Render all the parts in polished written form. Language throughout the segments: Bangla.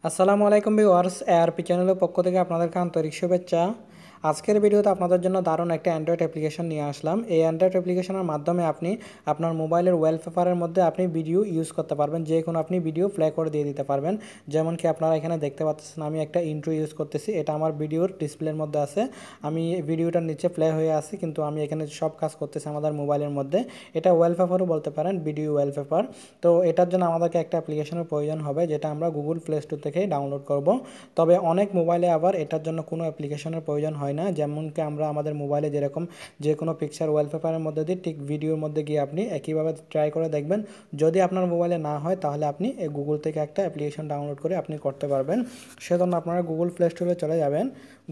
আসসালামু আলাইকুম ভিউয়ার্স, এআরপি চ্যানেলের পক্ষ থেকে আপনাদেরকে আন্তরিক শুভেচ্ছা। আজকের ভিডিওতে আপনাদের জন্য দারুণ একটা অ্যান্ড্রয়েড অ্যাপ্লিকেশন নিয়ে আসলাম। এই অ্যান্ড্রয়েড অ্যাপ্লিকেশনের মাধ্যমে আপনি আপনার মোবাইলের ওয়ালপেপারের মধ্যে আপনি ভিডিও ইউজ করতে পারবেন, যে কোনো আপনি ভিডিও প্লে করে দিয়ে দিতে পারবেন। যেমন কি আপনারা এখানে দেখতে পাচ্ছেন, আমি একটা ইন্ট্রো ইউজ করতেছি, এটা আমার ভিডিওর ডিসপ্লের মধ্যে আছে। আমি ভিডিওটার নিচে প্লে হয়ে আছি, কিন্তু আমি এখানে সব কাজ করতেছি আমাদের মোবাইলের মধ্যে। এটা ওয়ালপেপারও বলতে পারেন, ভিডিও ওয়ালপেপার। তো এটার জন্য আমাদেরকে একটা অ্যাপ্লিকেশনের প্রয়োজন হবে, যেটা আমরা গুগল প্লে স্টোর থেকেই ডাউনলোড করব। তবে অনেক মোবাইলে আবার এটার জন্য কোনো অ্যাপ্লিকেশনের প্রয়োজন হয় না। যেমন কি আমরা আমাদের মোবাইলে যেরকম যে কোনো পিকচার ওয়ালপেপারের মধ্যে দিয়ে ঠিক ভিডিওর মধ্যে গিয়ে আপনি একইভাবে ট্রাই করে দেখবেন। যদি আপনার মোবাইলে না হয় তাহলে আপনি এই গুগল থেকে একটা অ্যাপ্লিকেশন ডাউনলোড করে আপনি করতে পারবেন। সেজন্য আপনারা গুগল প্লে স্টোরে চলে যাবেন।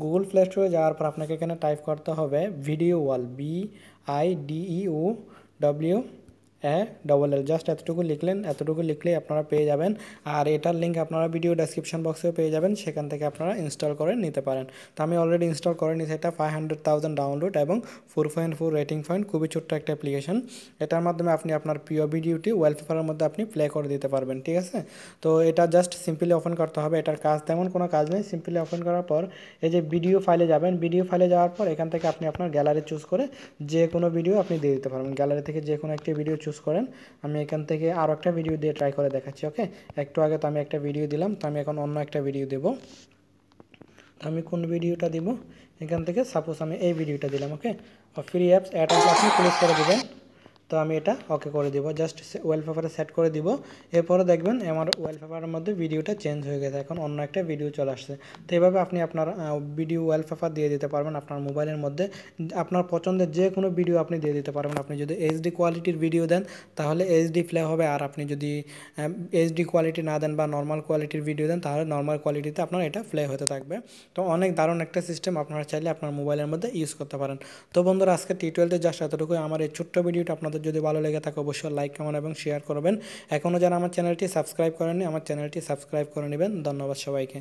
গুগল প্লে স্টোরে যাওয়ার পর আপনাকে এখানে টাইপ করতে হবে ভিডিও ওয়াল, VIDEO WL, জাস্ট এতটুকু লিখলেন, এতটুকু লিখলেই আপনারা পেয়ে যাবেন। আর এটার লিঙ্ক আপনারা ভিডিও ডেসক্রিপশন বক্সেও পেয়ে যাবেন, সেখান থেকে আপনারা ইনস্টল করে নিতে পারেন। তো আমি অলরেডি ইনস্টল করে নিয়েছি। এটা 500,000 ডাউনলোড এবং 4.4 রেটিং পয়েন্ট, খুবই ছোট্ট একটা অ্যাপ্লিকেশন। এটার মাধ্যমে আপনি আপনার প্রিয় ভিডিওটি ওয়ালপেপারের মধ্যে আপনি প্লে করে দিতে পারবেন, ঠিক আছে। তো এটা জাস্ট সিম্পলি ওপেন করতে হবে। এটার কাজ তেমন কোনো কাজ নেই। সিম্পলি ওপেন করার পর এই যে ভিডিও ফাইলে যাবেন, ভিডিও ফাইলে যাওয়ার পর এখান থেকে আপনি আপনার গ্যালারি চুজ করে যে কোনো ভিডিও আপনি দিয়ে দিতে পারবেন। গ্যালারি থেকে যে কোনো একটি ভিডিও চুজ করেন। আমি এখান থেকে আরও একটা ভিডিও দিয়ে ট্রাই করে দেখাচ্ছি। ওকে, একটু আগে তো আমি একটা ভিডিও দিলাম, তো আমি এখন অন্য একটা ভিডিও দেব। তো আমি কোন ভিডিওটা দিব, এখান থেকে সাপোজ আমি এই ভিডিওটা দিলাম। ওকে, ফ্রি অ্যাপস অ্যাড আপনি ক্লোজ করে দেবেন। তো আমি এটা ওকে করে দিব, জাস্ট ওয়ালপেপারে সেট করে দিব। এরপরে দেখবেন আমার ওয়ালপেপারের মধ্যে ভিডিওটা চেঞ্জ হয়ে গেছে, এখন অন্য একটা ভিডিও চলে আসছে। তো এইভাবে আপনি আপনার ভিডিও ওয়ালপেপার দিয়ে দিতে পারবেন আপনার মোবাইলের মধ্যে। আপনার পছন্দের যে কোনো ভিডিও আপনি দিয়ে দিতে পারবেন। আপনি যদি এইচডি কোয়ালিটির ভিডিও দেন তাহলে এইচডি প্লে হবে, আর আপনি যদি এইচডি কোয়ালিটি না দেন বা নর্মাল কোয়ালিটির ভিডিও দেন তাহলে নর্মাল কোয়ালিটিতে আপনার এটা প্লে হতে থাকবে। তো অনেক দারুণ একটা সিস্টেম, আপনারা চাইলে আপনার মোবাইলের মধ্যে ইউজ করতে পারেন। তো বন্ধুরা, আজকে টিউটোরিয়ালতে জাস্ট এতটুকু। আমার এই ছোট্ট ভিডিওটা আপনাদের যদি ভালো লেগে থাকে অবশ্যই লাইক, কমেন্ট এবং শেয়ার করবেন। এখনও যারা আমার চ্যানেলটি সাবস্ক্রাইব করেননি, আমার চ্যানেলটি সাবস্ক্রাইব করে নেবেন। ধন্যবাদ সবাইকে।